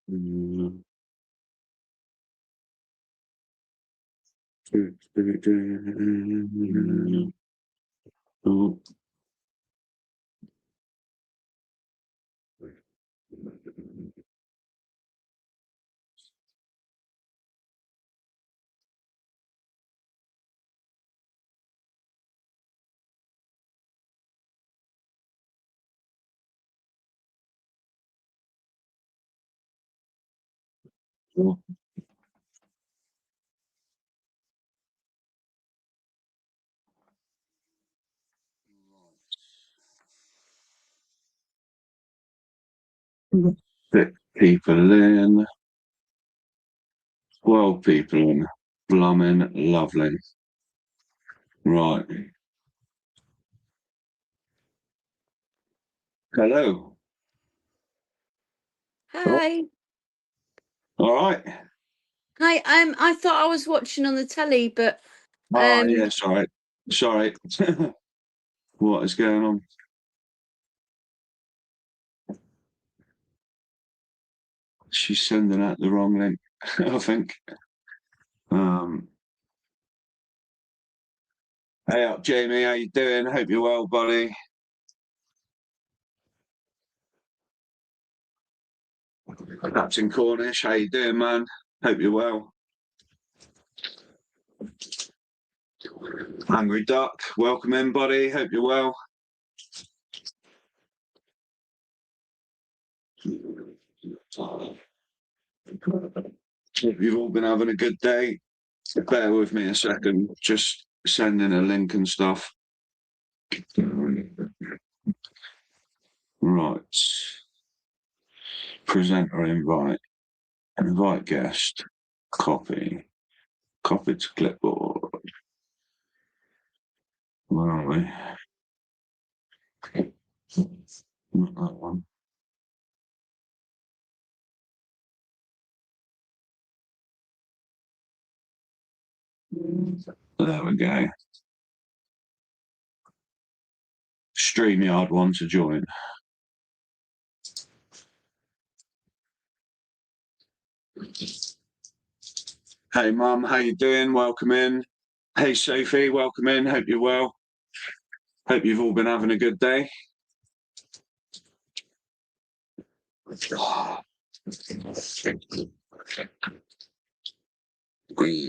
Mm. Oh. Fit people in. 12 people in. Blooming lovely. Right. Hello. Oh, Hi. all right. Hi. I thought I was watching on the telly, but Yeah, sorry. Sorry. What is going on? She's sending out the wrong link, I think. Hey up, Jamie. How you doing? Hope you're well, buddy. Captain Cornish, how you doing, man? Hope you're well. Angry Duck, welcome in, buddy. Hope you're well. Hope you've all been having a good day. Bear with me a second, just sending a link and stuff. Right. Presenter invite. Invite guest. Copy. Copy to clipboard. Where are we? Not that one. There we go. StreamYard one to join. Hey Mum, how you doing? Welcome in. Hey Sophie, welcome in. Hope you're well. Hope you've all been having a good day.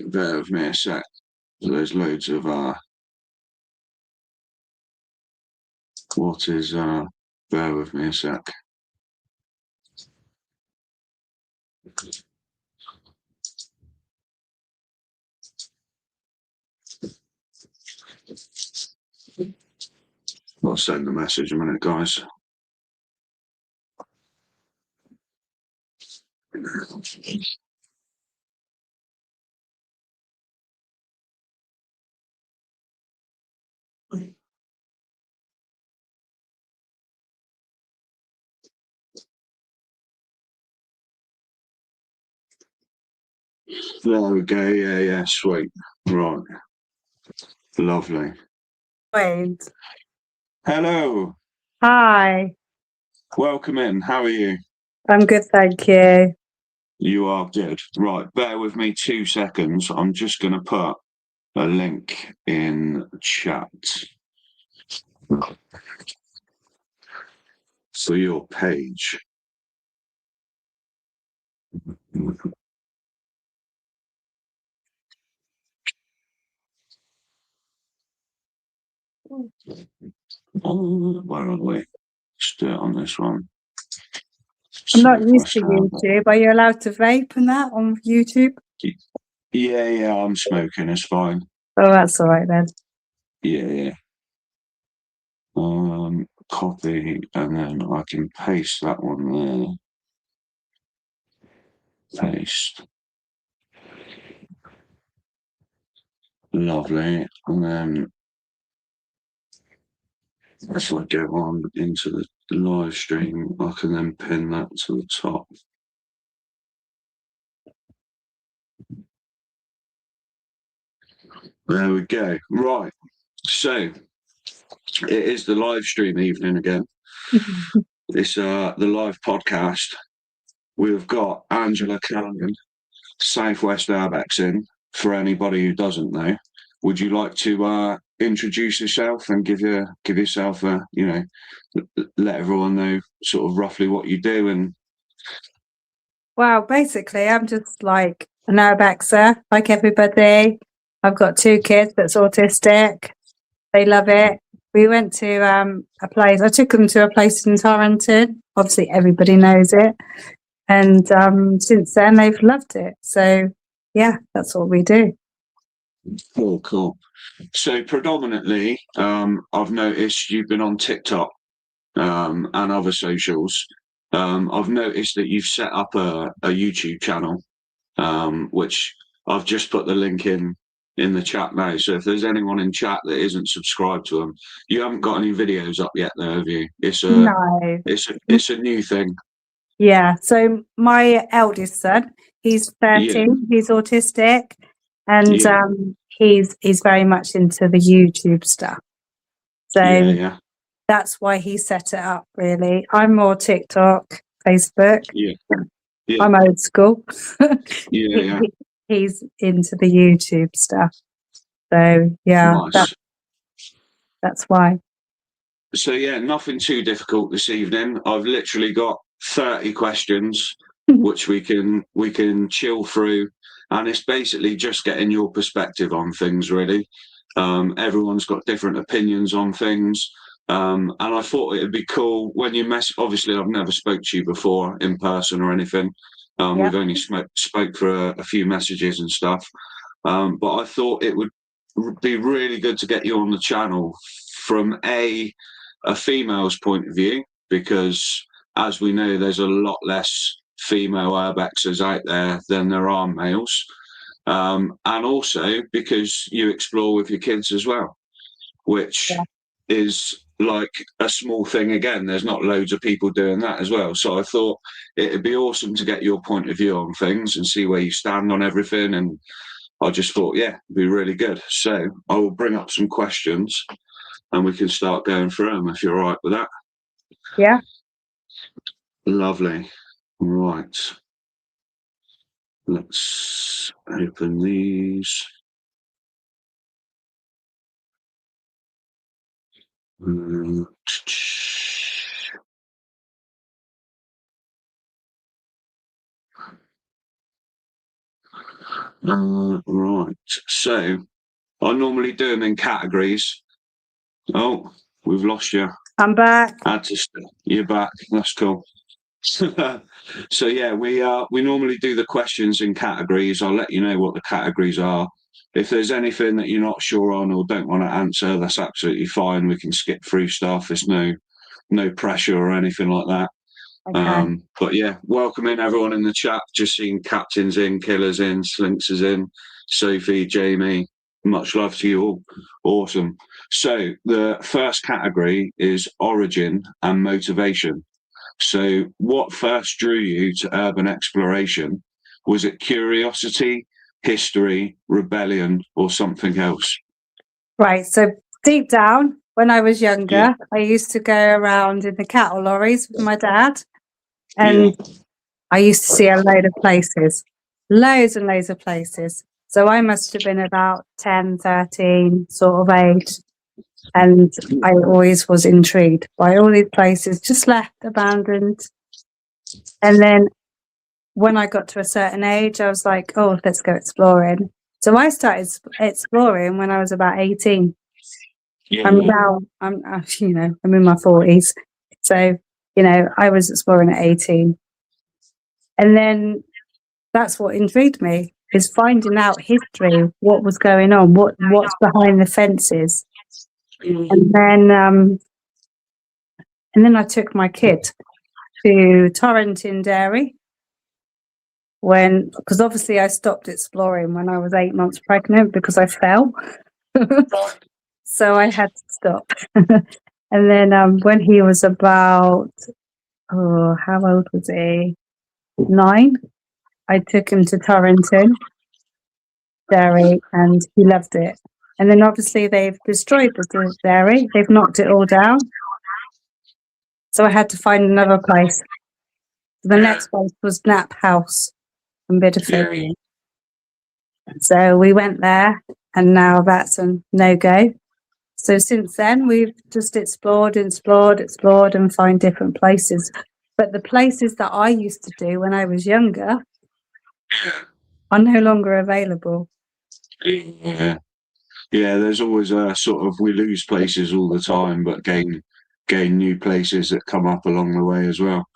Bear with me a sec. There's loads of what is bear with me a sec. I'll send the message a minute, guys. There we go. Yeah, sweet. Right. Lovely. Wait. Hello. Hi. Welcome in. How are you? I'm good, thank you. You are good. Right. Bear with me 2 seconds. I'm just going to put a link in chat for your page. Where are we? Let's do it on this one. I'm not used to YouTube. Are you allowed to vape and that on YouTube? Yeah, I'm smoking. It's fine. Oh, that's all right then. Yeah. Copy, and then I can paste that one there. Paste. Lovely. And then if I go on into the live stream, I can then pin that to the top. There we go. Right. So it is the live stream evening again. It's the live podcast. we've got Angela Cannon, Southwest Urbexing, for anybody who doesn't know. Would you like to introduce yourself and give yourself a, let everyone know sort of roughly what you do? And Well, basically, I'm just like an Urbexer, like everybody. I've got 2 kids that's autistic. They love it. We went to a place. I took them to a place in Torrington. Obviously, everybody knows it. And since then, they've loved it. So, yeah, that's what we do. cool. So predominantly, I've noticed you've been on TikTok and other socials. I've noticed that you've set up a YouTube channel, which I've just put the link in the chat now. So if there's anyone in chat that isn't subscribed to them, you haven't got any videos up yet, though, have you? No. It's a new thing. Yeah. So my eldest son, he's 13. He's autistic, and he's very much into the YouTube stuff. So that's why he set it up. Really, I'm more TikTok, Facebook. I'm old school. He's into the YouTube stuff. So nice. That's why. So nothing too difficult this evening. I've literally got 30 questions which we can chill through, and it's basically just getting your perspective on things, really. Everyone's got different opinions on things, and I thought it'd be cool when you obviously I've never spoke to you before in person or anything. We've only spoke for a few messages and stuff, but I thought it would be really good to get you on the channel from a female's point of view, because as we know, there's a lot less female urbexers out there than there are males, and also because you explore with your kids as well, which is like a small thing. Again, there's not loads of people doing that as well, so I thought it'd be awesome to get your point of view on things and see where you stand on everything, and I just thought it'd be really good. So I will bring up some questions and we can start going through them, if you're all right with that. Yeah. Lovely. Right. Let's open these. Right. So I normally do them in categories. Oh, we've lost you. I'm back. You're back. That's cool. So we normally do the questions in categories. I'll let you know what the categories are. If there's anything that you're not sure on or don't want to answer, that's absolutely fine. We can skip through stuff. There's no pressure or anything like that. Okay. But welcome in everyone in the chat. Just seen Captain's in, Killer's in, Slinks is in, Sophie, Jamie. Much love to you all. Awesome. So the first category is origin and motivation. So what first drew you to urban exploration? Was it curiosity, history, rebellion, or something else? Right. So deep down, when I was younger, I used to go around in the cattle lorries with my dad, and I used to see a load of places, loads and loads of places. So I must have been about 10, 13 sort of age. And I always was intrigued by all these places, just left, abandoned. And then when I got to a certain age, I was like, oh, let's go exploring. So I started exploring when I was about 18. I'm now, I'm in my 40s. So, I was exploring at 18. And then that's what intrigued me, is finding out history, what was going on, what's behind the fences. And then I took my kid to Torrington Dairy because obviously I stopped exploring when I was 8 months pregnant because I fell. So I had to stop. And then when he was about, how old was he? 9. I took him to Torrington Dairy and he loved it. And then obviously they've destroyed the dairy. They've knocked it all down. So I had to find another place. The next place was Knapp House in Bideford. Yeah. So we went there, and now that's a no-go. So since then, we've just explored, and find different places. But the places that I used to do when I was younger are no longer available. Yeah. Yeah, there's always a sort of, we lose places all the time, but gain new places that come up along the way as well.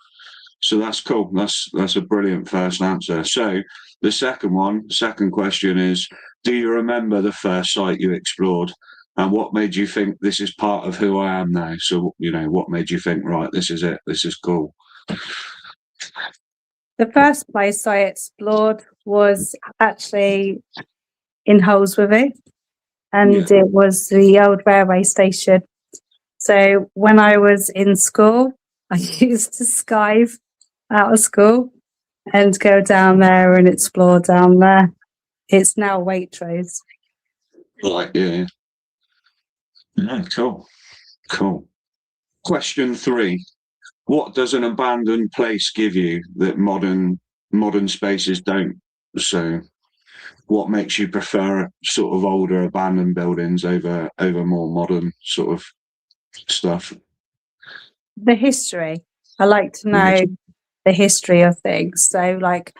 So that's cool. That's a brilliant first answer. So the second question is, do you remember the first site you explored? And what made you think this is part of who I am now? So, what made you think, right, this is it, this is cool? The first place I explored was actually in Holsworthy, and it was the old railway station. So when I was in school, I used to skive out of school and go down there and explore down there. It's now Waitrose. Right, yeah. Yeah, cool. Question 3. What does an abandoned place give you that modern spaces don't? So what makes you prefer sort of older abandoned buildings over more modern sort of stuff? The history. I like to know the history of things. So, like,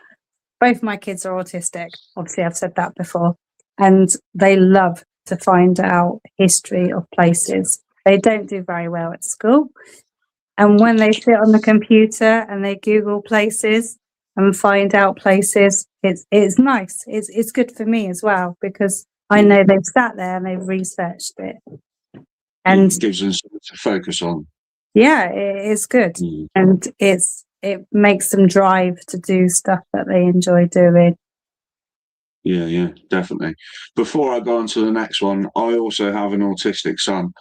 both my kids are autistic. Obviously, I've said that before. And they love to find out history of places. They don't do very well at school. And when they sit on the computer and they Google places and find out places, it's nice. It's good for me as well, because I know they've sat there and they've researched it. And it gives them something to focus on. Yeah, it's good. And it makes them drive to do stuff that they enjoy doing. Yeah, definitely. Before I go on to the next one, I also have an autistic son.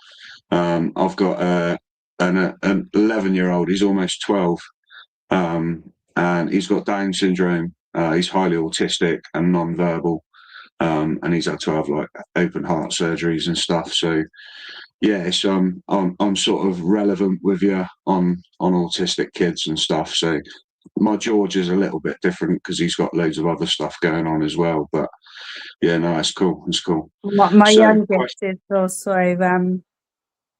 I've got an 11-year-old. He's almost 12, and he's got Down syndrome. He's highly autistic and non-verbal, and he's had to have like open heart surgeries and stuff. So yeah, so I'm sort of relevant with you on autistic kids and stuff. So my George is a little bit different because he's got loads of other stuff going on as well. But yeah, no, it's cool. It's cool. My youngest is also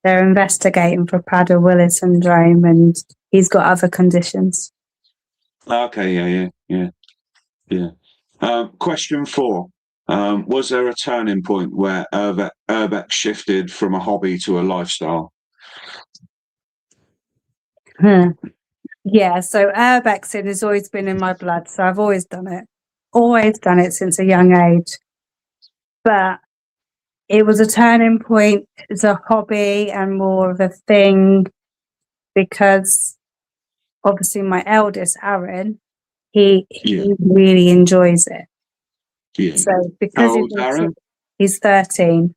they're investigating for Prader-Willi syndrome, and he's got other conditions. Okay, yeah. Question 4. Was there a turning point where Urbex shifted from a hobby to a lifestyle? Yeah, so Urbexing has always been in my blood, so I've always done it since a young age. But it was a turning point as a hobby and more of a thing, because obviously my eldest, Aaron, he really enjoys it. Yeah. So How because old's Aaron? He's 13.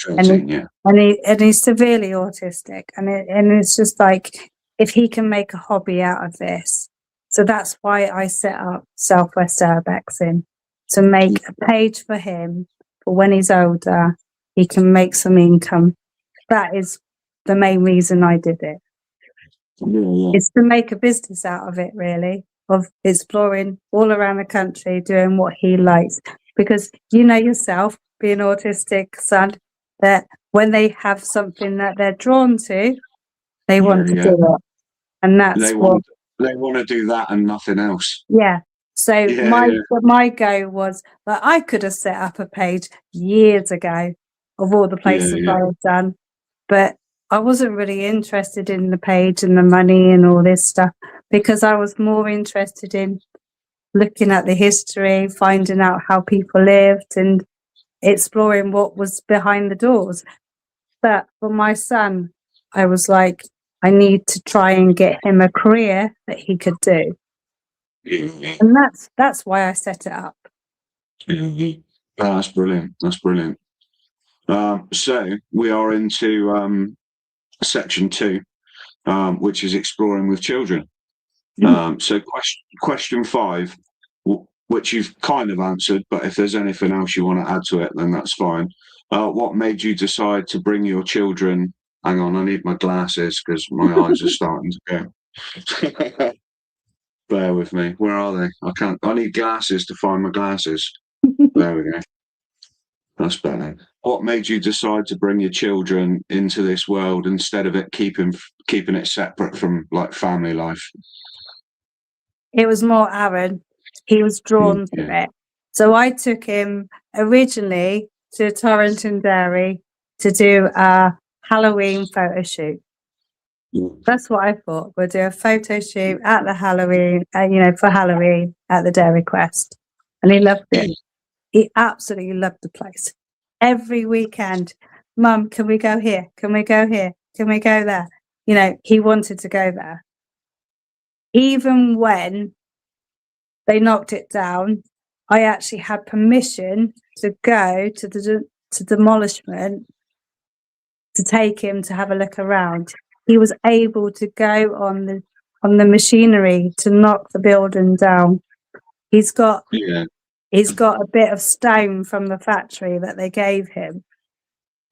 13, and he's severely autistic, and it's just like, if he can make a hobby out of this. So that's why I set up Southwest Urbexing, to make a page for him for when he's older, he can make some income. That is the main reason I did it. It's to make a business out of it, really, of exploring all around the country, doing what he likes. Because you know yourself, being autistic, son, that when they have something that they're drawn to, they want to do it. And that's they want to do that and nothing else. Yeah. So my go was that I could have set up a page years ago of all the places I've done, but I wasn't really interested in the page and the money and all this stuff, because I was more interested in looking at the history, finding out how people lived, and exploring what was behind the doors. But for my son, I was like, I need to try and get him a career that he could do. And that's why I set it up. That's brilliant. So we are into section 2, which is exploring with children. So question 5, which you've kind of answered, but if there's anything else you want to add to it, then that's fine. What made you decide to bring your children? Hang on, I need my glasses because my eyes are starting to go. Bear with me. Where are they? I need glasses to find my glasses. There we go. That's better. What made you decide to bring your children into this world instead of it keeping it separate from like family life? It was more Aaron. He was drawn to it. So I took him originally to Torrington Dairy to do a Halloween photo shoot. That's what I thought. We'll do a photo shoot at the Halloween, for Halloween at the Dairy Quest. And he loved it. He absolutely loved the place. Every weekend, Mum, can we go here? Can we go here? Can we go there? He wanted to go there. Even when they knocked it down, I actually had permission to go to the demolishment to take him to have a look around. He was able to go on the machinery to knock the building down. He's got a bit of stone from the factory that they gave him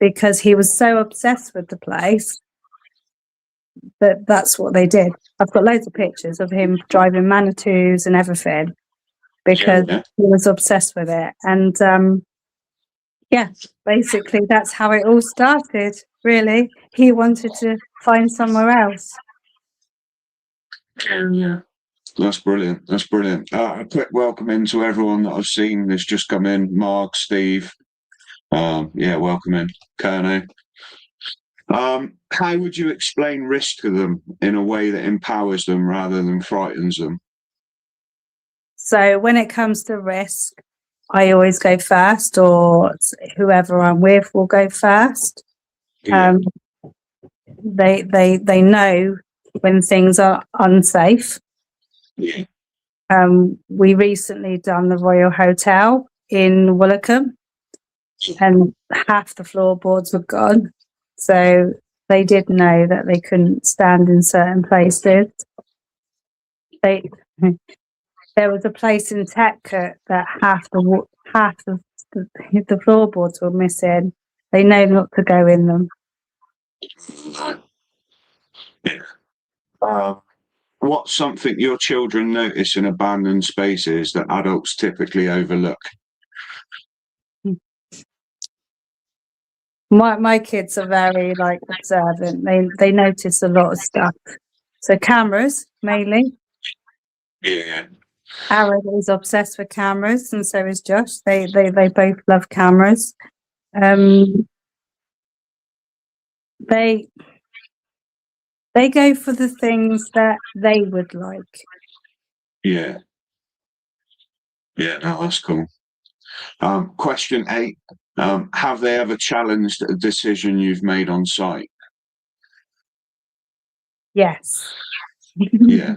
because he was so obsessed with the place that's what they did. I've got loads of pictures of him driving Manitous and everything because he was obsessed with it. And basically that's how it all started, really. He wanted to find somewhere else. Yeah. That's brilliant. That's brilliant. A quick welcome in to everyone that I've seen that's just come in. Mark, Steve. Welcome in. Kerno. How would you explain risk to them in a way that empowers them rather than frightens them? So when it comes to risk, I always go first, or whoever I'm with will go first. Yeah. They know when things are unsafe. Yeah. We recently done the Royal Hotel in Woolacombe, and half the floorboards were gone. So they did know that they couldn't stand in certain places. There was a place in Tetcott that half the floorboards were missing. They know not to go in them. What's something your children notice in abandoned spaces that adults typically overlook? My kids are very observant. They notice a lot of stuff. So cameras mainly. Yeah. Aaron is obsessed with cameras, and so is Josh. They both love cameras. They go for the things that they would like. Yeah. Yeah, no, that's cool. Question 8. Have they ever challenged a decision you've made on site? Yes. Yeah.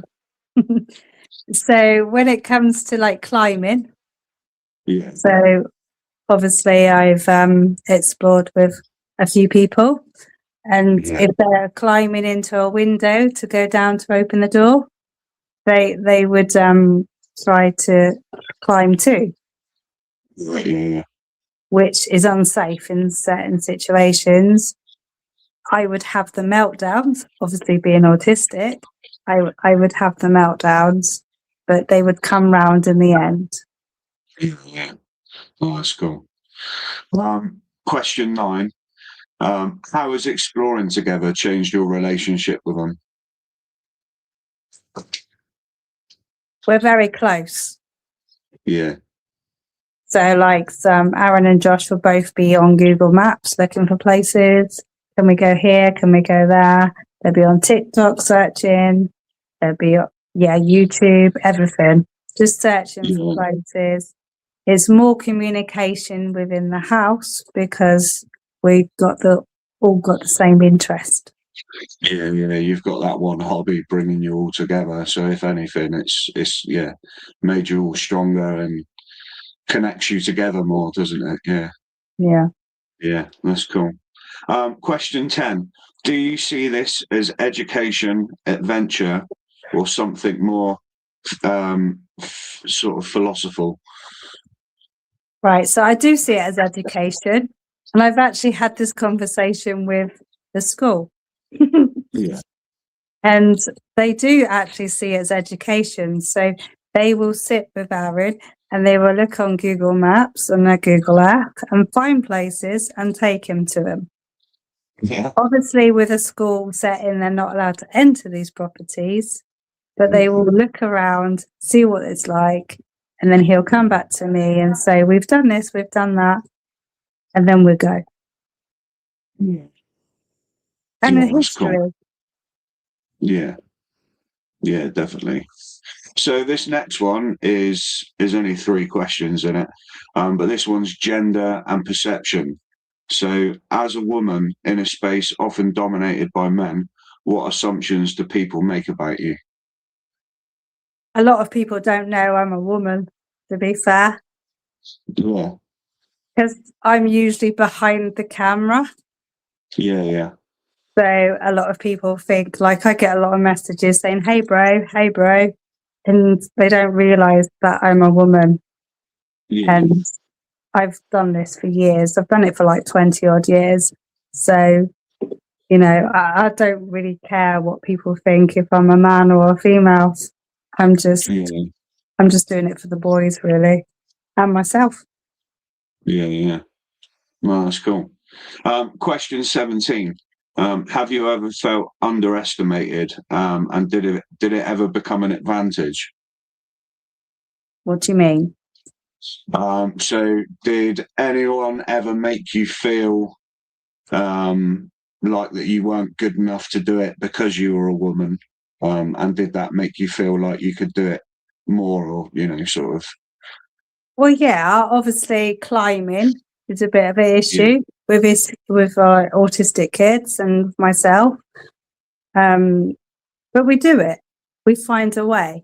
So when it comes to climbing, Yeah. so obviously I've explored with a few people, and if they're climbing into a window to go down to open the door, they would try to climb too. Yeah. Which is unsafe in certain situations. I would have the meltdowns, obviously being autistic, I would have the meltdowns, but they would come round in the end. Yeah. Oh, that's cool. Question 9. How has exploring together changed your relationship with them? We're very close. Yeah. So Aaron and Josh will both be on Google Maps looking for places. Can we go here? Can we go there? They'll be on TikTok searching. They'll be, YouTube, everything. Just searching for places. It's more communication within the house because we've all got the same interest. Yeah, you've got that one hobby bringing you all together. So if anything, it's made you all stronger and connects you together more, doesn't it? Yeah, that's cool. Question 10. Do you see this as education, adventure, or something more sort of philosophical? Right, so I do see it as education, and I've actually had this conversation with the school. Yeah. And they do actually see it as education. So they will sit with Aaron and they will look on Google Maps and their Google app and find places and take him to them. Yeah. Obviously, with a school setting, they're not allowed to enter these properties, but they will look around, see what it's like, and then he'll come back to me and say, we've done this, we've done that, and then we'll go. Yeah. And a Oh, that's cool. history. Yeah. Yeah, definitely. So this next one is only 3 questions in it, but this one's gender and perception. So, as a woman in a space often dominated by men, what assumptions do people make about you? A lot of people don't know I'm a woman, to be fair, Yeah, because I'm usually behind the camera. yeah. So a lot of people think, like, I get a lot of messages saying, hey, bro, and they don't realize that I'm a woman. Yeah, And I've done this for years. I've done it for like 20 odd years. So, you know, I don't really care what people think if I'm a man or a female. I'm just doing it for the boys, really, and myself. yeah. Well, that's cool. Question 17. Have you ever felt underestimated, and did it ever become an advantage? What do you mean? So did anyone ever make you feel like that you weren't good enough to do it because you were a woman? And did that make you feel like you could do it more, or, you know, sort of? Well, yeah, obviously climbing is a bit of an issue with autistic kids and myself. But we do it. We find a way.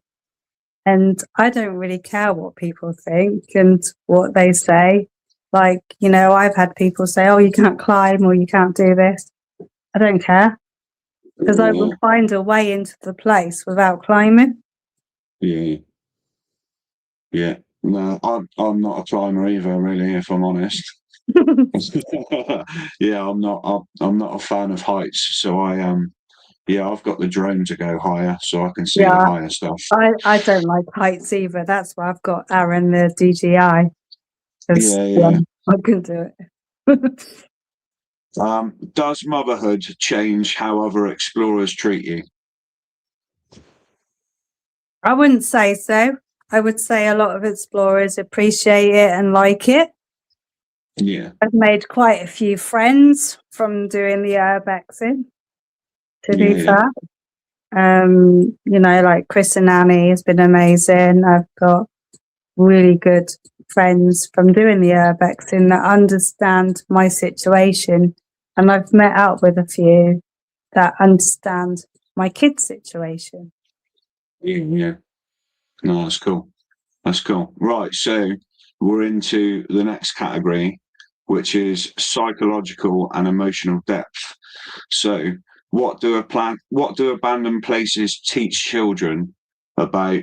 And I don't really care what people think and what they say. Like, you know, I've had people say, oh, you can't climb or you can't do this. I don't care, because I will find a way into the place without climbing. Yeah. No, I'm not a climber either, really, if I'm honest. Yeah, I'm not a fan of heights, so I've got the drone to go higher, so I can see the Yeah, higher stuff. I don't like heights either. That's why I've got Aaron the DJI. Yeah. I can do it. Does motherhood change how other explorers treat you? I wouldn't say so. I would say a lot of explorers appreciate it and like it. Yeah. I've made quite a few friends from doing the Urbexing, to be fair. You know, like Chris and Annie has been amazing. I've got really good friends from doing the Urbexing that understand my situation. And I've met up with a few that understand my kids' situation. Yeah. No, that's cool. Right, so we're into the next category, which is psychological and emotional depth. So, what do abandoned places teach children about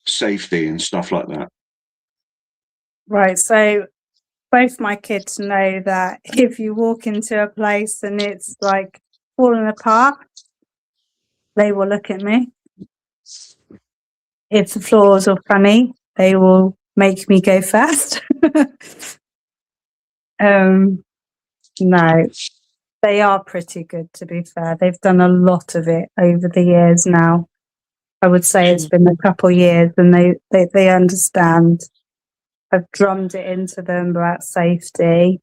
safety and stuff like that? Right, so both my kids know that if you walk into a place and it's like falling apart, they will look at me. If the floors are funny, they will make me go fast. No, they are pretty good, to be fair. They've done a lot of it over the years now. I would say it's been a couple of years, and they understand. I've drummed it into them about safety.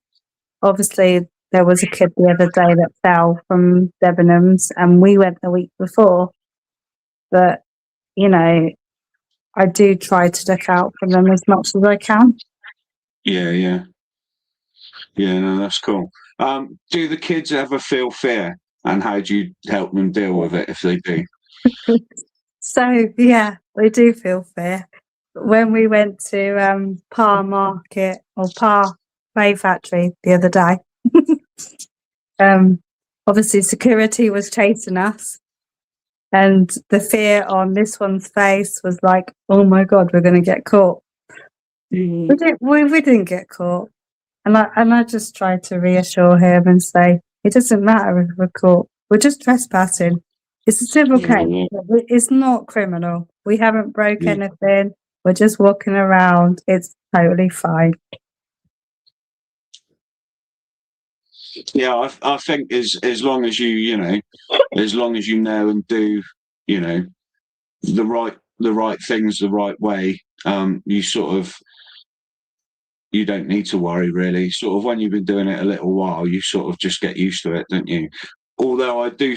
Obviously, there was a kid the other day that fell from Debenhams, and we went the week before. But, you know, I do try to look out for them as much as I can. Yeah, no, that's cool. Do the kids ever feel fear, and how do you help them deal with it if they do? So, yeah, they do feel fear. When we went to Par Market or Par Play Factory the other day, obviously security was chasing us, and the fear on this one's face was like, oh my God, we're going to get caught. We didn't get caught. And I just tried to reassure him and say, it doesn't matter if we're caught. We're just trespassing. It's a civil Yeah, case. It's not criminal. We haven't broke Yeah. anything. We're just walking around. It's totally fine. Yeah, I think as long as as long as you know and do, the right things the right way, you don't need to worry really. Sort of when you've been doing it a little while, you sort of just get used to it, don't you? Although I do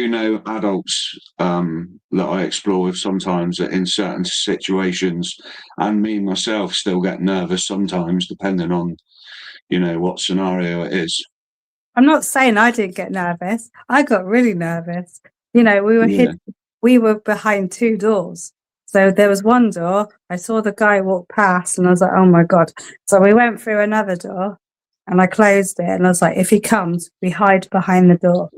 know adults that I explore with sometimes that in certain situations, and me myself still get nervous sometimes, depending on what scenario it is. I'm not saying I didn't get nervous. I got really nervous. We were Yeah. we were behind two doors. So there was one door, I saw the guy walk past and I was like, oh my God. So we went through another door and I closed it and I was like, if he comes, we hide behind the door.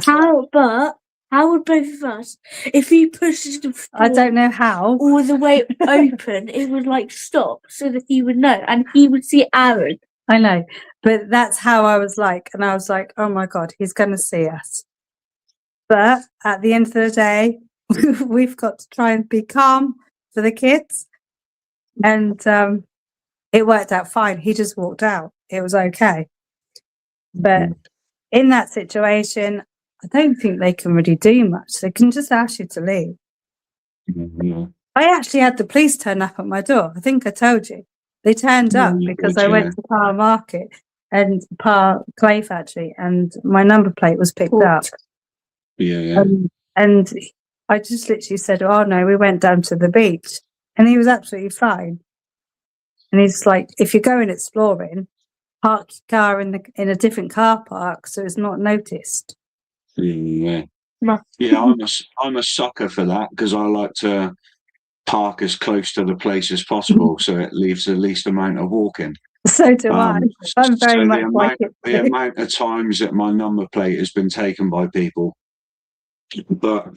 How would both of us, if he pushes the I door don't know how. all the way open, it would like stop so that he would know and he would see Aaron. I know, but that's how I was like. And I was like, oh my God, he's going to see us. But at the end of the day, we've got to try and be calm for the kids. And it worked out fine. He just walked out. It was okay. But in that situation, I don't think they can really do much. They can just ask you to leave. Yeah. I actually had the police turn up at my door. I think I told you. They turned up because I went to Par Market and Par Clay Factory and my number plate was picked up. Yeah. And I just literally said, oh no, we went down to the beach. And he was absolutely fine. And he's like, if you're going exploring, park your car in a different car park so it's not noticed. Yeah. I'm a sucker for that because I like to park as close to the place as possible so it leaves the least amount of walking. So do I. I'm very much like it. The amount of times that my number plate has been taken by people, but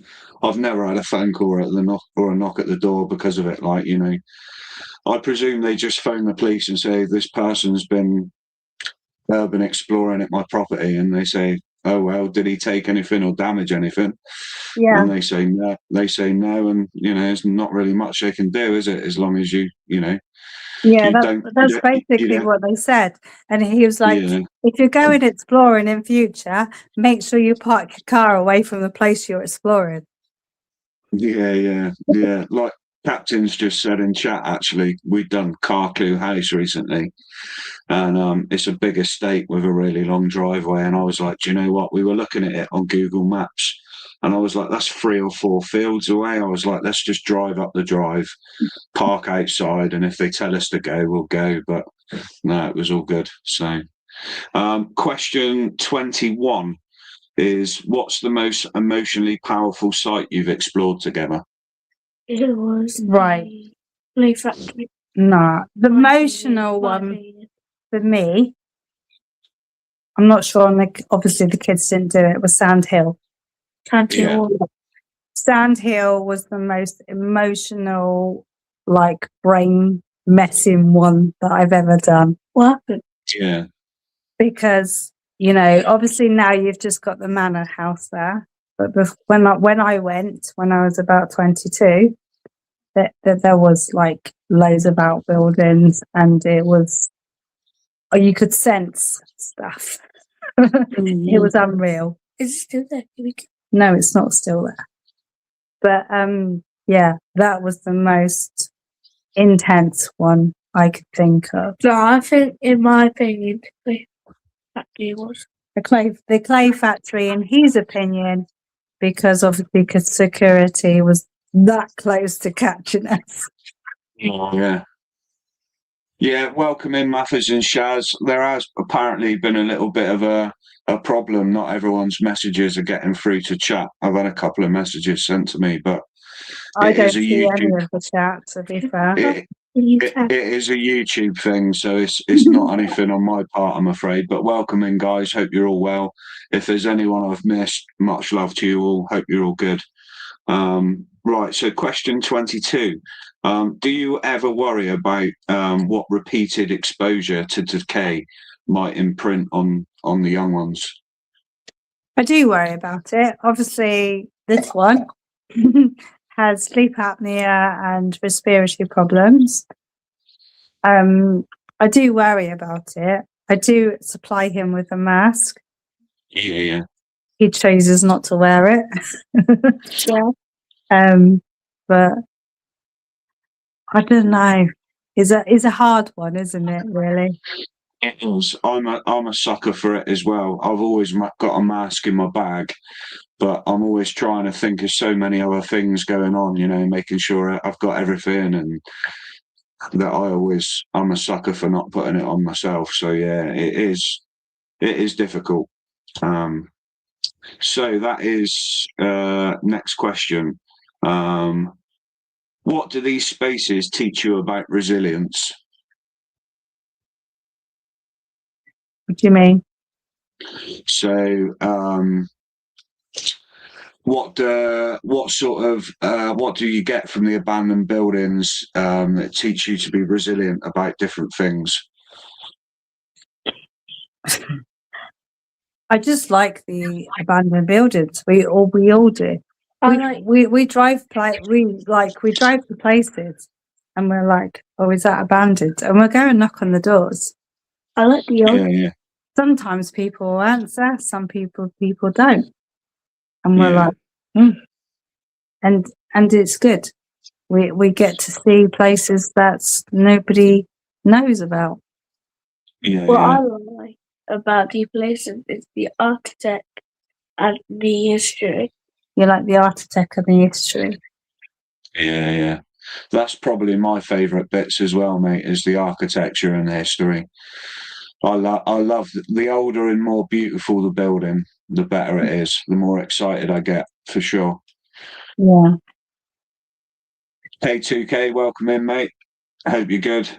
I've never had a phone call at the knock or a knock at the door because of it. Like, I presume they just phone the police and say this person's been urban exploring at my property, and they say, oh well, did he take anything or damage anything? Yeah. And they say no. And there's not really much they can do, is it? As long as you Yeah, that's basically what they said. And he was like, if you're going exploring in future, make sure you park your car away from the place you're exploring. Yeah. Like Captain's just said in chat, actually, we've done Carclew House recently. And it's a big estate with a really long driveway. And I was like, do you know what? We were looking at it on Google Maps. And I was like, that's 3 or 4 fields away. I was like, let's just drive up the drive, park outside. And if they tell us to go, we'll go. But no, it was all good. So question 21 is, what's the most emotionally powerful site you've explored together? It was right. Clay Factory. Nah, the emotional one for me, I'm not sure. Obviously, the kids didn't do it. Was Sand Hill. Sand Hill was the most emotional, like brain messing one that I've ever done. What happened? Yeah. Because obviously now you've just got the manor house there, but when I went when I was about 22, that there was like loads of outbuildings, and you could sense stuff. It was unreal. Is it still there? No, it's not still there. But yeah, that was the most intense one I could think of. No, I think, in my opinion, the factory was the clay factory, in his opinion, because security was that close to catching us. Yeah, welcome in, Mathers and Shaz. There has apparently been a little bit of a problem. Not everyone's messages are getting through to chat. I've had a couple of messages sent to me, but I don't see any of the chat, to be fair. It is a YouTube thing, so it's not anything on my part, I'm afraid. But welcome in, guys. Hope you're all well. If there's anyone I've missed, much love to you all. Hope you're all good. Right, so question 22. Do you ever worry about what repeated exposure to decay might imprint on the young ones? I do worry about it. Obviously, this one has sleep apnea and respiratory problems. I do worry about it. I do supply him with a mask. Yeah. He chooses not to wear it. Yeah. But I don't know. It's a hard one, isn't it? Really. It is. I'm a sucker for it as well. I've always got a mask in my bag, but I'm always trying to think of so many other things going on, making sure I've got everything, and that I'm a sucker for not putting it on myself. So yeah, it is difficult. So that is next question. What do these spaces teach you about resilience? What do you mean? So what do you get from the abandoned buildings that teach you to be resilient about different things? I just like the abandoned buildings. We all do. We drive to places, and we're like, oh, is that abandoned? And we'll go and knock on the doors. I like the old. Yeah. Sometimes people will answer, some people don't, and we're Yeah. like, and it's good. We get to see places that nobody knows about. Yeah. What I like about the places is the architect and the history. You like the architect and the history. Yeah. That's probably my favourite bits as well, mate, is the architecture and the history. I love the older and more beautiful the building, the better it is, the more excited I get, for sure. Yeah. Hey, 2K, welcome in, mate. Hope you're good.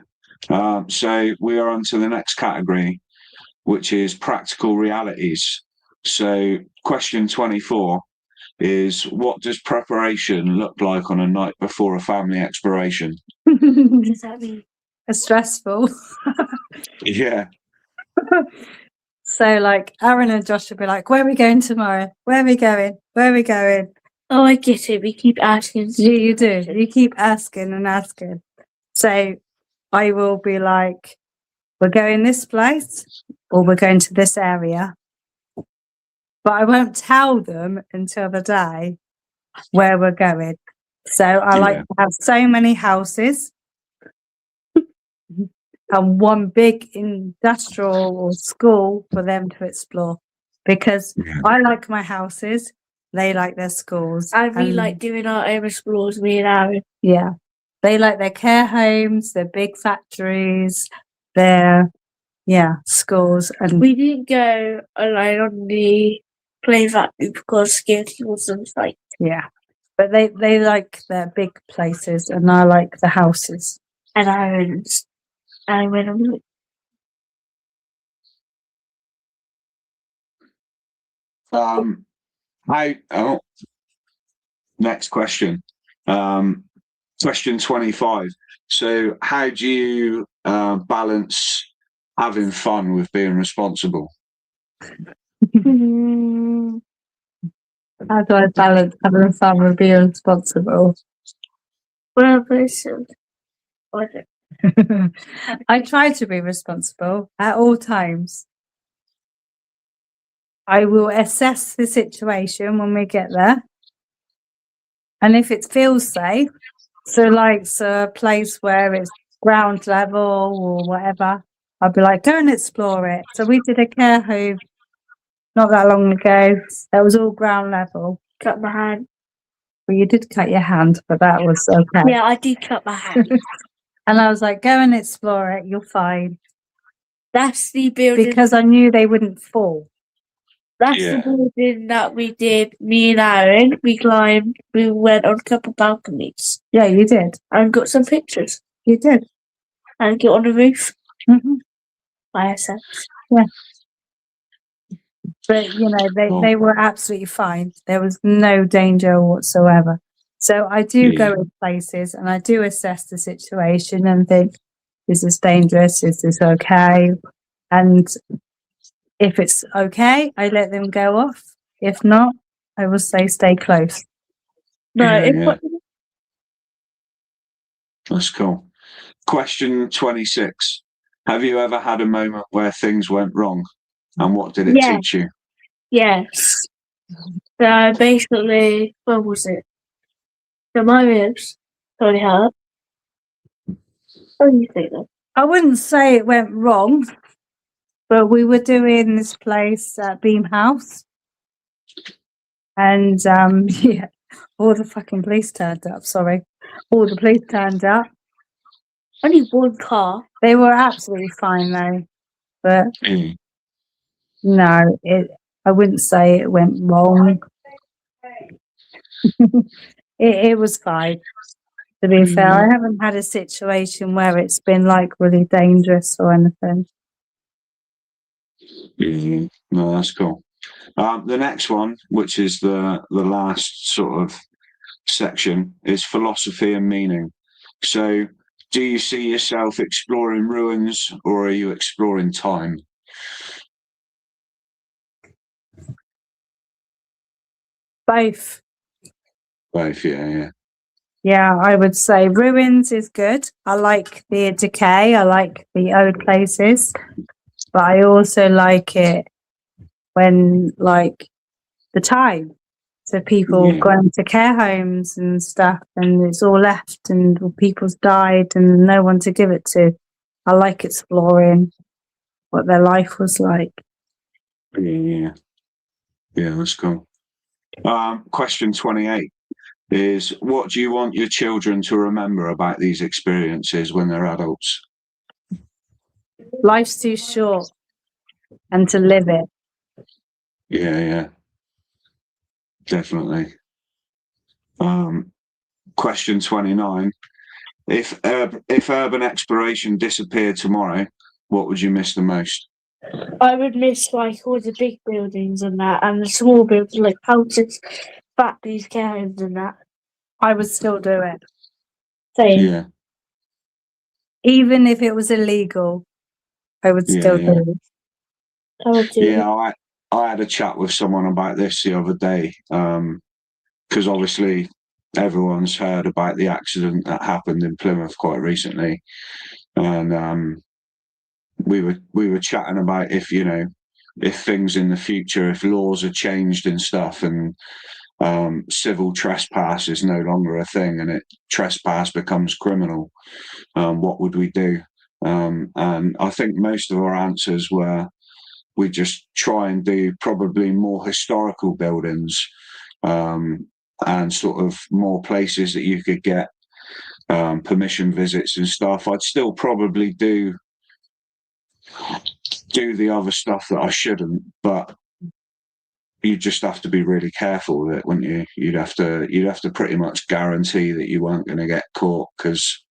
So we are on to the next category, which is practical realities. So question 24 is, what does preparation look like on a night before a family exploration? What does that mean? It's stressful. Yeah. So like Aaron and Josh would be like, where are we going tomorrow? Where are we going? Where are we going? Oh, I get it. We keep asking. You do. You keep asking and asking. So I will be like, we're going this place or we're going to this area. But I won't tell them until the day where we're going. So I like to have so many houses and one big industrial or school for them to explore, because I like my houses, they like their schools. And we like doing our own explores, me and Aaron. Yeah. They like their care homes, their big factories, their schools. And we didn't go alone on the plane factory because security was on site. Yeah. But they like their big places and I like the houses. And Aaron's. I went on next question. Question 25. So how do you balance having fun with being responsible? How do I balance having fun with being responsible? Well, listen. I try to be responsible at all times. I will assess the situation when we get there. And if it feels safe, so like a place where it's ground level or whatever, I'll be like, go and explore it. So we did a care home not that long ago. That was all ground level. Cut my hand. Well, you did cut your hand, but that was okay. Yeah, I did cut my hand. And I was like, go and explore it. You're fine. That's the building. Because I knew they wouldn't fall. That's the building that we did, me and Aaron. We climbed, we went on a couple balconies. Yeah, you did. And got some pictures. You did. And got on the roof. Mm-hmm. By ourselves. Yeah. But, they were absolutely fine. There was no danger whatsoever. So I do go in places and I do assess the situation and think, is this dangerous? Is this okay? And if it's okay, I let them go off. If not, I will say stay close. No, Yeah. That's cool. Question 26. Have you ever had a moment where things went wrong? And what did it Yeah. teach you? Yes. So basically, what was it? So my ribs totally hurt. What do you think then? I wouldn't say it went wrong, but we were doing this place at Beam House, and yeah, all the fucking police turned up. Sorry, all the police turned up. Only one car. They were absolutely fine though, but Mm. no, I wouldn't say it went wrong. It was fine. To be fair, I haven't had a situation where it's been like really dangerous or anything. No, that's cool. The next one, which is the last sort of section, is philosophy and meaning. So, do you see yourself exploring ruins, or are you exploring time? Both. Both, yeah. Yeah, I would say ruins is good. I like the decay. I like the old places, but I also like it when like the time. So people Yeah. go into care homes and stuff, and it's all left, and people's died, and no one to give it to. I like exploring what their life was like. Yeah, that's cool. Question 28 is, what do you want your children to remember about these experiences when they're adults? Life's too short, and to live it. Yeah, definitely. Question 29. If urban exploration disappeared tomorrow, what would you miss the most? I would miss like all the big buildings and that, and the small buildings like houses, factories, care homes and that. I would still do it, Same. Yeah, even if it was illegal. I would still yeah. do it. I would do. Yeah, I had a chat with someone about this the other day, because obviously everyone's heard about the accident that happened in Plymouth quite recently, and we were chatting about if things in the future, if laws are changed and stuff, and civil trespass is no longer a thing, and trespass becomes criminal, what would we do? And I think most of our answers were, we just try and do probably more historical buildings, and sort of more places that you could get permission visits and stuff. I'd still probably do the other stuff that I shouldn't, but you just have to be really careful with it, wouldn't you? You'd have to pretty much guarantee that you weren't going to get caught, because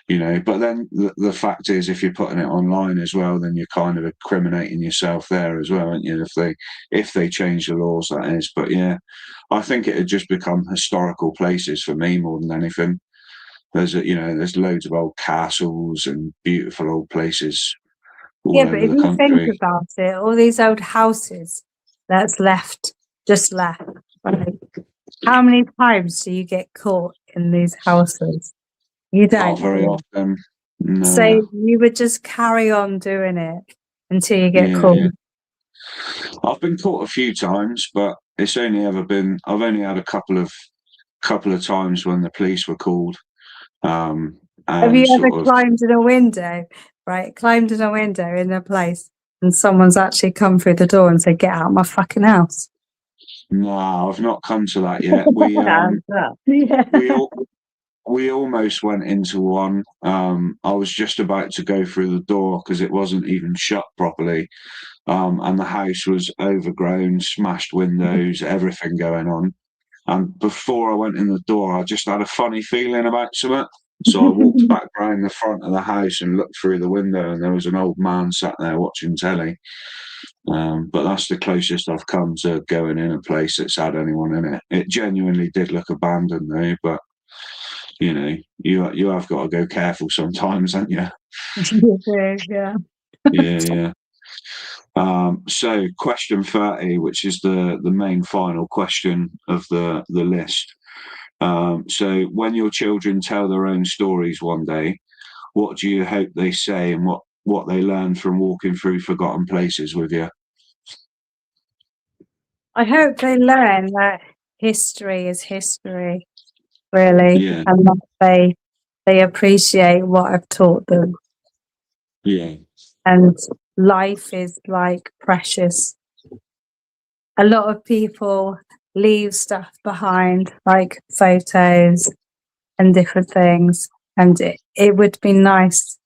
but then the fact is, if you're putting it online as well, then you're kind of incriminating yourself there as well, aren't you? If they change the laws, that is. But yeah, I think it had just become historical places for me more than anything. There's loads of old castles and beautiful old places all Yeah, but over if the you think country. about it, all these old houses that's just left. Right? How many times do you get caught in these houses? You don't. Not very often. No. So you would just carry on doing it until you get Yeah, caught. yeah. I've been caught a few times, but I've only had a couple of times when the police were called. Have you ever climbed in a window? Right, climbed in a window in a place, and someone's actually come through the door and said, "Get out of my fucking house." No, I've not come to that yet. We almost went into one. I was just about to go through the door because it wasn't even shut properly, and the house was overgrown, smashed windows, everything going on. And before I went in the door, I just had a funny feeling about something. So I walked back round the front of the house and looked through the window, and there was an old man sat there watching telly. But that's the closest I've come to going in a place that's had anyone in it. It genuinely did look abandoned though, but you have got to go careful sometimes, haven't you? Yeah. Yeah. So question 30, which is the main final question of the list. So when your children tell their own stories one day, what do you hope they say and what they learn from walking through forgotten places with you? I hope they learn that history is history, really, Yeah, and that they appreciate what I've taught them. yeah, And life is like precious. A lot of people leave stuff behind, like photos and different things. And it would be nice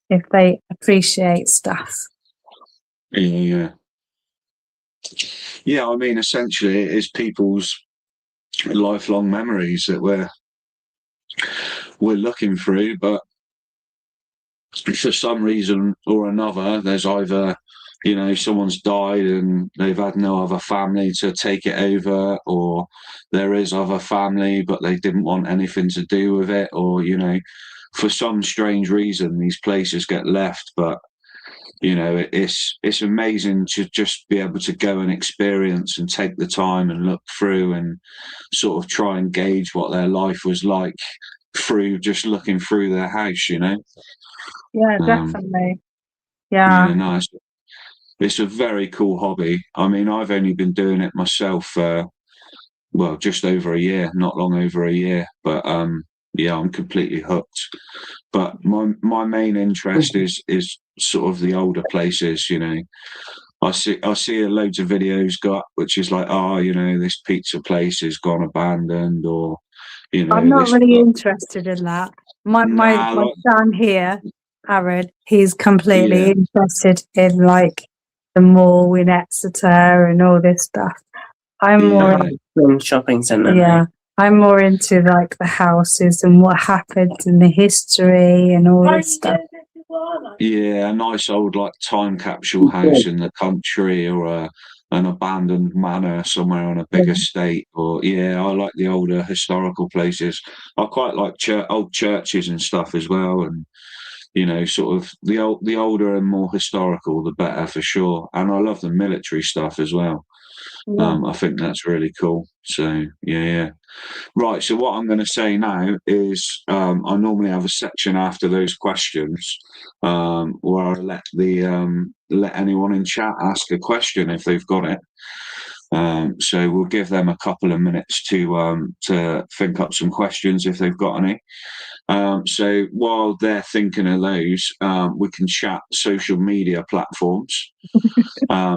if they appreciate stuff. yeah. Yeah, I mean, essentially, it is people's lifelong memories that we're looking through, but for some reason or another, there's either, someone's died and they've had no other family to take it over, or there is other family, but they didn't want anything to do with it, or, for some strange reason, these places get left. But, it's amazing to just be able to go and experience and take the time and look through and sort of try and gauge what their life was like through just looking through their house, Yeah, Um, definitely. yeah, Yeah. nice. It's a very cool hobby. I mean, I've only been doing it myself, well, just over a year, not long over a year. But yeah, I'm completely hooked. But my main interest is sort of the older places. I see loads of videos go up, which is like, oh, this pizza place is gone abandoned, or I'm not this. really interested in that. Nah, My son here, Aaron, he's completely yeah, interested in like the mall in Exeter and all this stuff. I'm more, yeah. Shopping centre. yeah, I'm more into like the houses and what happened in the history and all this stuff. Yeah, a nice old like time capsule house in the country, or an abandoned manor somewhere on a big estate. Or yeah, I like the older historical places. I quite like old churches and stuff as well. And sort of the older and more historical, the better for sure. And I love the military stuff as well. Yeah. I think that's really cool. So yeah. Right. So what I'm going to say now is, I normally have a section after those questions, where I let anyone in chat ask a question if they've got it. So we'll give them a couple of minutes to think up some questions if they've got any. So while they're thinking of those, we can chat social media platforms.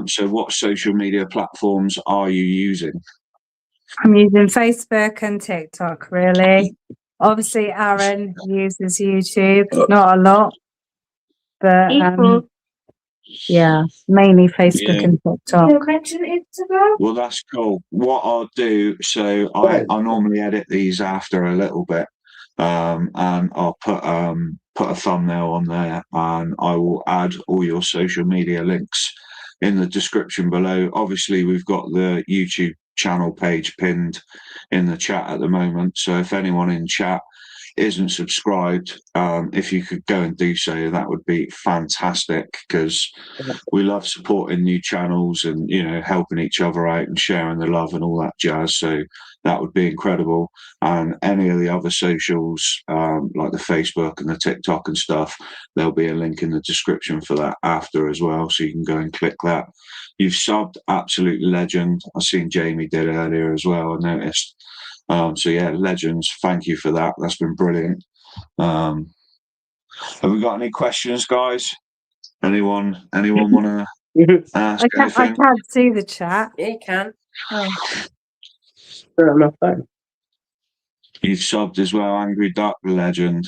So what social media platforms are you using? I'm using Facebook and TikTok, really. Obviously, Aaron uses YouTube, not a lot, but yeah, mainly Facebook Yeah. and TikTok. Well, that's cool. What I'll do, so I normally edit these after a little bit, and I'll put a thumbnail on there, and I will add all your social media links in the description below. Obviously, we've got the YouTube channel page pinned in the chat at the moment, so if anyone in chat isn't subscribed, if you could go and do so, that would be fantastic, because we love supporting new channels and helping each other out and sharing the love and all that jazz. So that would be incredible. And any of the other socials, like the Facebook and the TikTok and stuff, there'll be a link in the description for that after as well, so you can go and click that. You've subbed, absolute legend. I've seen Jamie did earlier as well, I noticed. So yeah, legends. Thank you for that. That's been brilliant. Have we got any questions, guys? Anyone want to ask I anything? can't see the chat. Yeah, you can. Oh. Put it on my phone. You've subbed as well, Angry Duck, legend.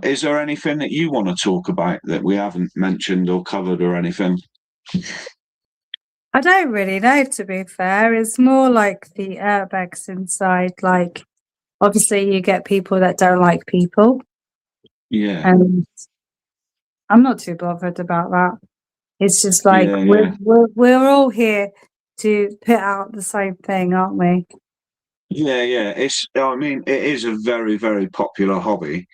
Is there anything that you want to talk about that we haven't mentioned or covered or anything? I don't really know, to be fair. It's more like the Urbex inside. Like, obviously, you get people that don't like people, Yeah. and I'm not too bothered about that. It's just like Yeah. we're all here to put out the same thing, aren't we? Yeah. I mean, it is a very, very popular hobby.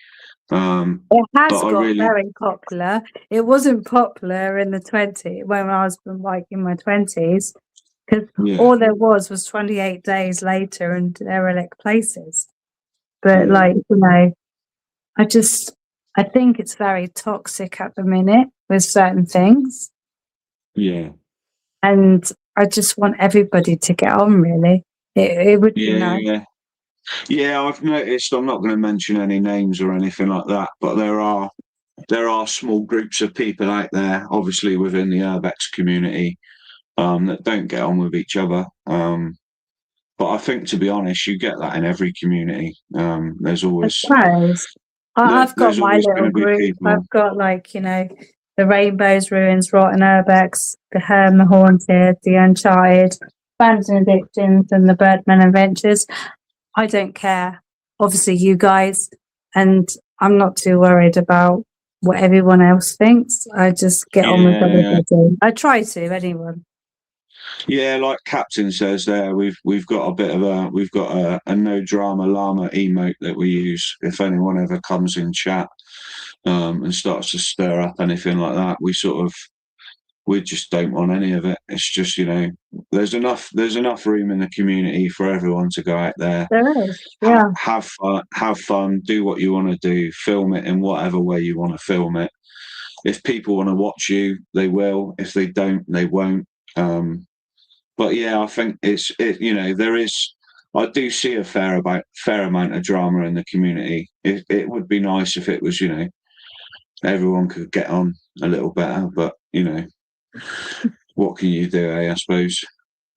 It has but I got really, very popular. It wasn't popular in the 20s when I was like in my 20s, because yeah, all there was 28 days later and derelict places. But yeah, like, I think it's very toxic at the minute with certain things. yeah, And I just want everybody to get on, really. It would be nice. yeah. Yeah, I've noticed. I'm not going to mention any names or anything like that, but there are small groups of people out there, obviously within the Urbex community, that don't get on with each other. But I think, to be honest, you get that in every community. There's I always suppose. I've got there's my always going little to be group. people. I've got like, the Rainbows, Ruins, Rotten Urbex, the Herm, the Haunted, the Uncharted, Bands and Addictions, and the Birdman Adventures. I don't care. Obviously, you guys, and I'm not too worried about what everyone else thinks. I just get on with Yeah, everybody. I try to, anyone. yeah. Like Captain says there, we've got a no drama llama emote that we use if anyone ever comes in chat, and starts to stir up anything like that. We just don't want any of it. It's just, there's enough room in the community for everyone to go out there, There is, yeah. have fun, do what you want to do, film it in whatever way you want to film it. If people want to watch you, they will. If they don't, they won't. But yeah, I think there is. I do see a fair amount of drama in the community. It would be nice if it was, everyone could get on a little better. But what can you do? I suppose.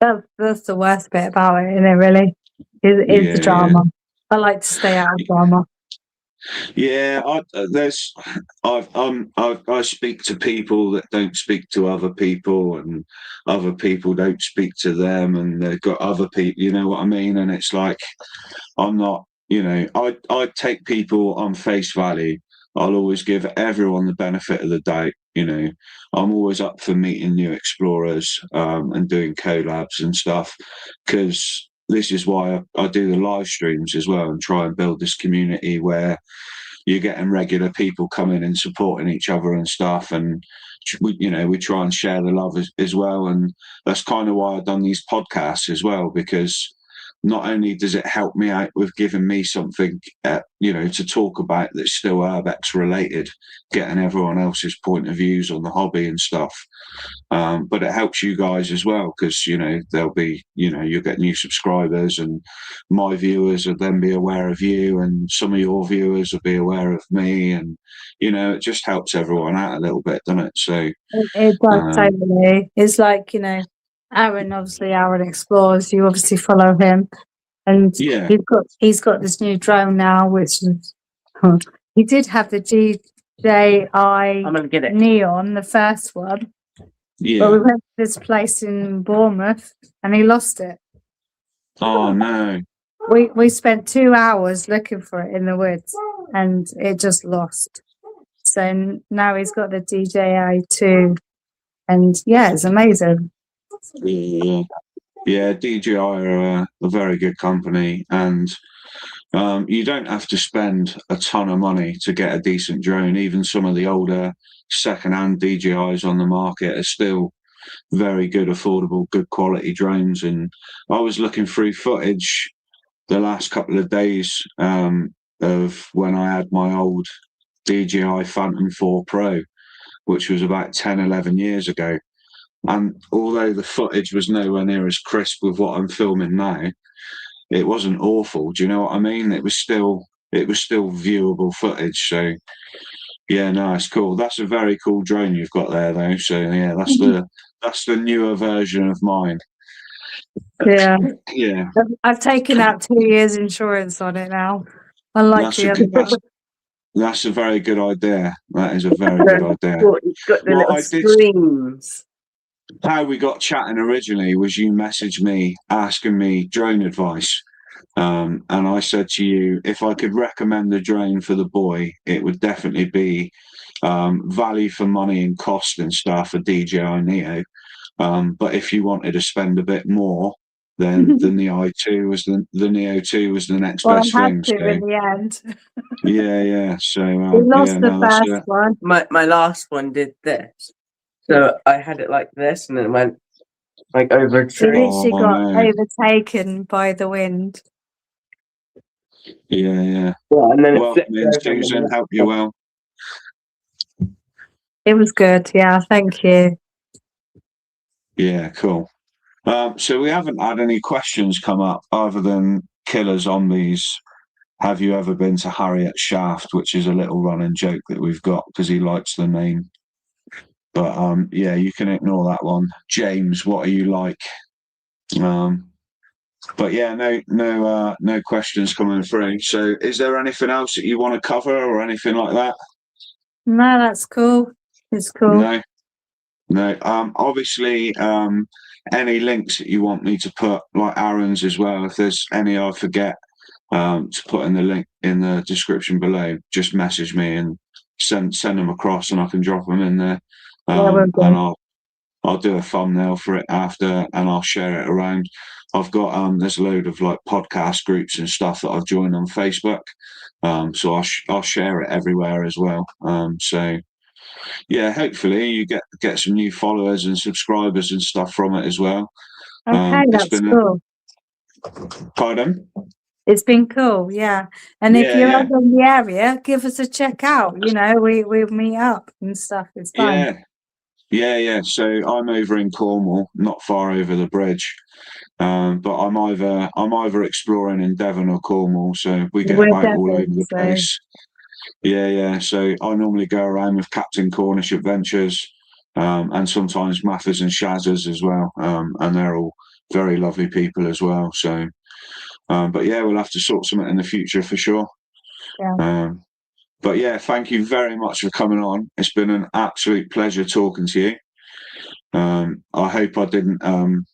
That's the worst bit about it, isn't it, really? Is the Yeah, drama. I like to stay out of drama. yeah. I speak to people that don't speak to other people, and other people don't speak to them, and they've got other people. You know what I mean? And it's like I'm not. I take people on face value. I'll always give everyone the benefit of the doubt. I'm always up for meeting new explorers, and doing collabs and stuff, because this is why I do the live streams as well, and try and build this community where you're getting regular people coming and supporting each other and stuff. And we try and share the love as well. And that's kind of why I've done these podcasts as well, because not only does it help me out with giving me something, to talk about that's still Urbex related, getting everyone else's point of views on the hobby and stuff. But it helps you guys as well, because there'll be you'll get new subscribers, and my viewers will then be aware of you, and some of your viewers will be aware of me, and it just helps everyone out a little bit, doesn't it? So It does totally. It's like, Aaron, obviously Aaron Explores, you obviously follow him. And yeah, he's got this new drone now, which is he did have the DJI I'm gonna get it. Neon, the first one. But we yeah. went to this place in Bournemouth and he lost it. Oh no. We spent 2 hours looking for it in the woods and it just lost. So now he's got the DJI 2 and yeah, it's amazing. Yeah, DJI are a very good company, and you don't have to spend a ton of money to get a decent drone. Even some of the older second-hand DJIs on the market are still very good, affordable, good quality drones. And I was looking through footage the last couple of days, of when I had my old DJI Phantom 4 Pro, which was about 10, 11 years ago. And although the footage was nowhere near as crisp with what I'm filming now, it wasn't awful. Do you know what I mean? It was still viewable footage. So yeah, no, it's cool. That's a very cool drone you've got there, though. So yeah, that's the newer version of mine. Yeah. Yeah, I've taken out 2 years insurance on it now. Unlike that's the a other good. one. That's a very good idea. That is a very good idea. It's got the What little I did- screens. How we got chatting originally was you messaged me asking me drone advice. And I said to you, if I could recommend a drone for the boy, it would definitely be value for money and cost and stuff, a DJI Neo. But if you wanted to spend a bit more, then the Neo 2 was the Neo 2 was the next Well, best I had thing. to So in the end. yeah. So We lost yeah, the no, first that's one. My last one did this. So I had it like this, and then it went like over a It tree. literally Oh, got no. overtaken by the wind. Yeah. Yeah, and then it Welcome flipped in, over. And Susan. then Hope you well. It was good. Yeah, thank you. Yeah, cool. So we haven't had any questions come up other than killer zombies. Have you ever been to Harriet Shaft, which is a little running joke that we've got because he likes the name. But yeah, you can ignore that one. James, what are you like? But yeah, no questions coming through. So is there anything else that you want to cover or anything like that? No, that's cool. It's cool. No. Obviously, any links that you want me to put, like Aaron's as well, if there's any I forget to put in the link in the description below, just message me and send them across, and I can drop them in there. Yeah, we'll do. And I'll do a thumbnail for it after, and I'll share it around. I've got there's a load of like podcast groups and stuff that I've joined on Facebook, so I'll share it everywhere as well. So yeah, hopefully you get some new followers and subscribers and stuff from it as well. Okay, It's that's been cool. pardon? It's been cool, yeah. And if you're Yeah. ever in the area, give us a check out. You know, we'll meet up and stuff. It's fun. Yeah. So I'm over in Cornwall, not far over the bridge. But I'm either exploring in Devon or Cornwall, so we get We're about all over Devon, the so place. Yeah. So I normally go around with Captain Cornish Adventures, and sometimes Mathers and Shazzers as well. And they're all very lovely people as well. So, but yeah, we'll have to sort something in the future for sure. yeah. But yeah, thank you very much for coming on. It's been an absolute pleasure talking to you. I hope I didn't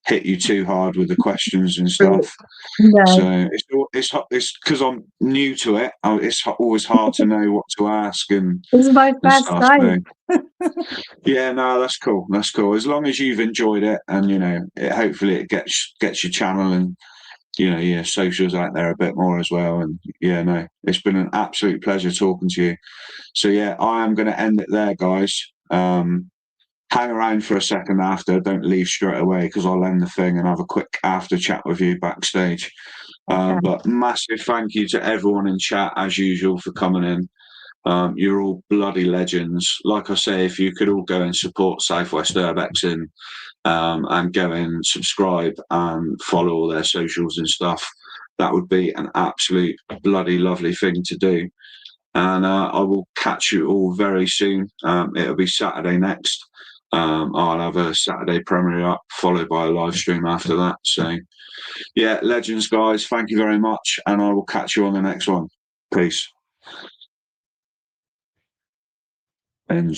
hit you too hard with the questions and stuff. No, So it's because I'm new to it. It's always hard to know what to ask and this is my first stuff. time. So, yeah, no, that's cool. That's cool. As long as you've enjoyed it, and hopefully it gets your channel and your socials out there a bit more as well. And yeah, no, it's been an absolute pleasure talking to you. So yeah, I am going to end it there, guys. Hang around for a second after. Don't leave straight away because I'll end the thing and have a quick after chat with you backstage. Okay. But massive thank you to everyone in chat as usual for coming in. You're all bloody legends. Like I say, if you could all go and support Southwest Urbexing and go and subscribe and follow all their socials and stuff, that would be an absolute bloody lovely thing to do. And I will catch you all very soon. It'll be Saturday next. I'll have a Saturday premiere up, followed by a live stream after that. So, yeah, legends, guys. Thank you very much, and I will catch you on the next one. Peace. And